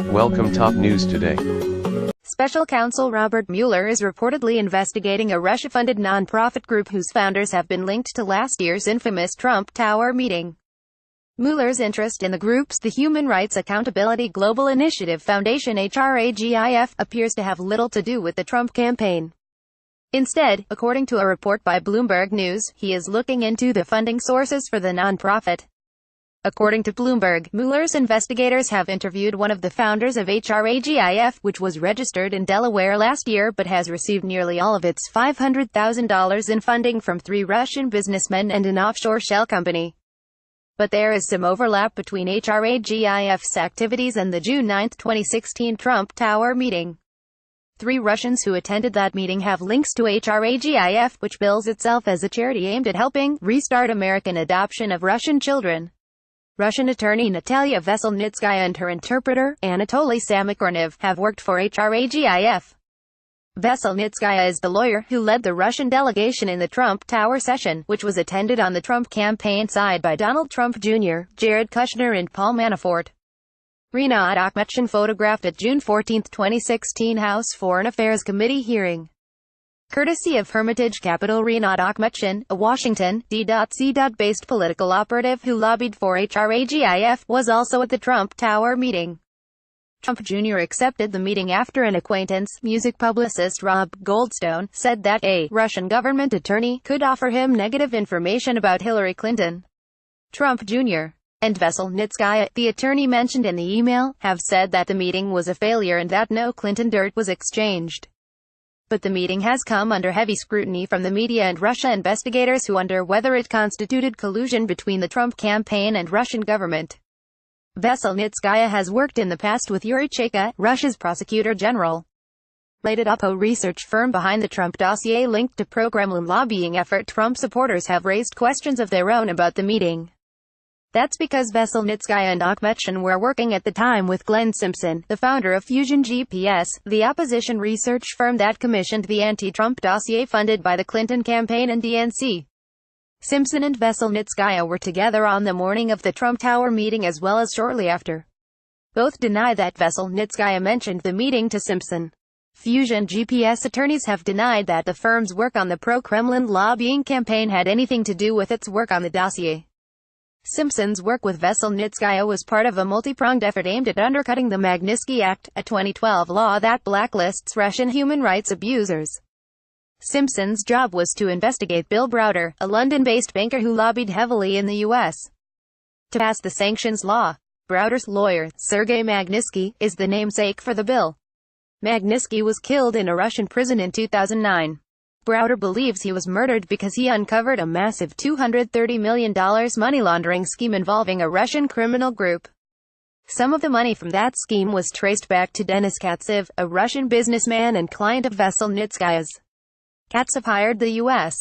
Welcome top news today. Special Counsel Robert Mueller is reportedly investigating a Russia-funded non-profit group whose founders have been linked to last year's infamous Trump Tower meeting. Mueller's interest in the group's the Human Rights Accountability Global Initiative Foundation (HRAGIF) appears to have little to do with the Trump campaign. Instead, according to a report by Bloomberg News, he is looking into the funding sources for the nonprofit. According to Bloomberg, Mueller's investigators have interviewed one of the founders of HRAGIF, which was registered in Delaware last year but has received nearly all of its $500,000 in funding from 3 Russian businessmen and an offshore shell company. But there is some overlap between HRAGIF's activities and the June 9, 2016 Trump Tower meeting. 3 Russians who attended that meeting have links to HRAGIF, which bills itself as a charity aimed at helping restart American adoption of Russian children. Russian attorney Natalia Veselnitskaya and her interpreter, Anatoly Samokornev, have worked for HRAGIF. Veselnitskaya is the lawyer who led the Russian delegation in the Trump Tower session, which was attended on the Trump campaign side by Donald Trump Jr., Jared Kushner and Paul Manafort. Rinat Akhmetshin photographed at June 14, 2016 House Foreign Affairs Committee hearing. Courtesy of Hermitage Capital, Rinat Akhmetshin, a Washington, D.C.-based political operative who lobbied for HRAGIF, was also at the Trump Tower meeting. Trump Jr. accepted the meeting after an acquaintance, music publicist Rob Goldstone, said that a Russian government attorney could offer him negative information about Hillary Clinton. Trump Jr. and Veselnitskaya, the attorney mentioned in the email, have said that the meeting was a failure and that no Clinton dirt was exchanged. But the meeting has come under heavy scrutiny from the media and Russia investigators who wonder whether it constituted collusion between the Trump campaign and Russian government. Veselnitskaya has worked in the past with Yuri Cheka, Russia's prosecutor general. Rated Oppo research firm behind the Trump dossier linked to pro-Kremlin lobbying effort. Trump supporters have raised questions of their own about the meeting. That's because Veselnitskaya and Akhmetshin were working at the time with Glenn Simpson, the founder of Fusion GPS, the opposition research firm that commissioned the anti-Trump dossier funded by the Clinton campaign and DNC. Simpson and Veselnitskaya were together on the morning of the Trump Tower meeting as well as shortly after. Both deny that Veselnitskaya mentioned the meeting to Simpson. Fusion GPS attorneys have denied that the firm's work on the pro-Kremlin lobbying campaign had anything to do with its work on the dossier. Simpson's work with Veselnitskaya was part of a multi-pronged effort aimed at undercutting the Magnitsky Act, a 2012 law that blacklists Russian human rights abusers. Simpson's job was to investigate Bill Browder, a London-based banker who lobbied heavily in the U.S. to pass the sanctions law. Browder's lawyer, Sergei Magnitsky, is the namesake for the bill. Magnitsky was killed in a Russian prison in 2009. Browder believes he was murdered because he uncovered a massive $230 million money laundering scheme involving a Russian criminal group. Some of the money from that scheme was traced back to Denis Katsev, a Russian businessman and client of Veselnitskaya's. Katsev hired the U.S.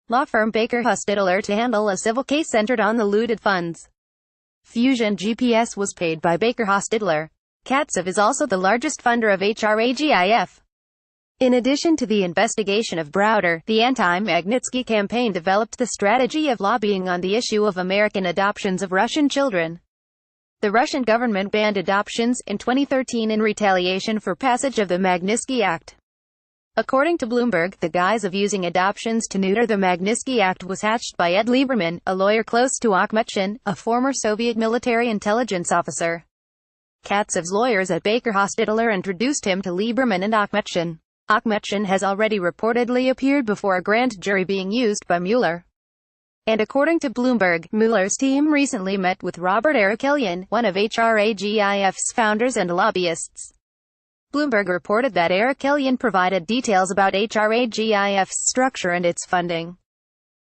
law firm Baker Hostetler to handle a civil case centered on the looted funds. Fusion GPS was paid by Baker Hostetler. Katsev is also the largest funder of HRAGIF. In addition to the investigation of Browder, the anti-Magnitsky campaign developed the strategy of lobbying on the issue of American adoptions of Russian children. The Russian government banned adoptions in 2013 in retaliation for passage of the Magnitsky Act. According to Bloomberg, the guise of using adoptions to neuter the Magnitsky Act was hatched by Ed Lieberman, a lawyer close to Akhmetshin, a former Soviet military intelligence officer. Katsev's lawyers at Baker Hostetler introduced him to Lieberman and Akhmetshin. Akhmetshin has already reportedly appeared before a grand jury being used by Mueller. And according to Bloomberg, Mueller's team recently met with Robert Erekelian, one of HRAGIF's founders and lobbyists. Bloomberg reported that Erekelian provided details about HRAGIF's structure and its funding.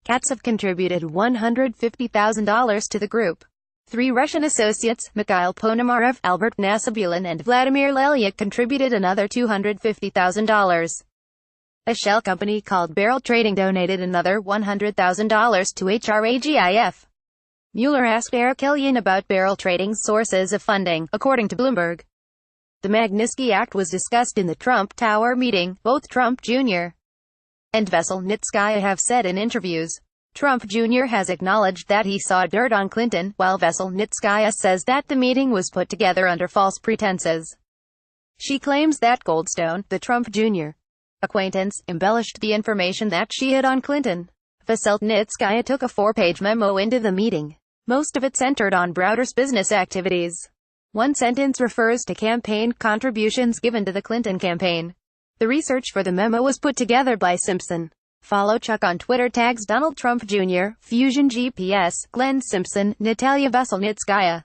Katsev contributed $150,000 to the group. 3 Russian associates, Mikhail Ponomarev, Albert Nasibulin and Vladimir Lelyak, contributed another $250,000. A shell company called Barrel Trading donated another $100,000 to HRAGIF. Mueller asked Erekelian about Barrel Trading's sources of funding, according to Bloomberg. The Magnitsky Act was discussed in the Trump Tower meeting, both Trump Jr. and Veselnitskaya have said in interviews. Trump Jr. has acknowledged that he saw dirt on Clinton, while Veselnitskaya says that the meeting was put together under false pretenses. She claims that Goldstone, the Trump Jr. acquaintance, embellished the information that she had on Clinton. Veselnitskaya took a 4-page memo into the meeting. Most of it centered on Browder's business activities. One sentence refers to campaign contributions given to the Clinton campaign. The research for the memo was put together by Simpson. Follow Chuck on Twitter. Tags Donald Trump Jr., Fusion GPS, Glenn Simpson, Natalia Veselnitskaya.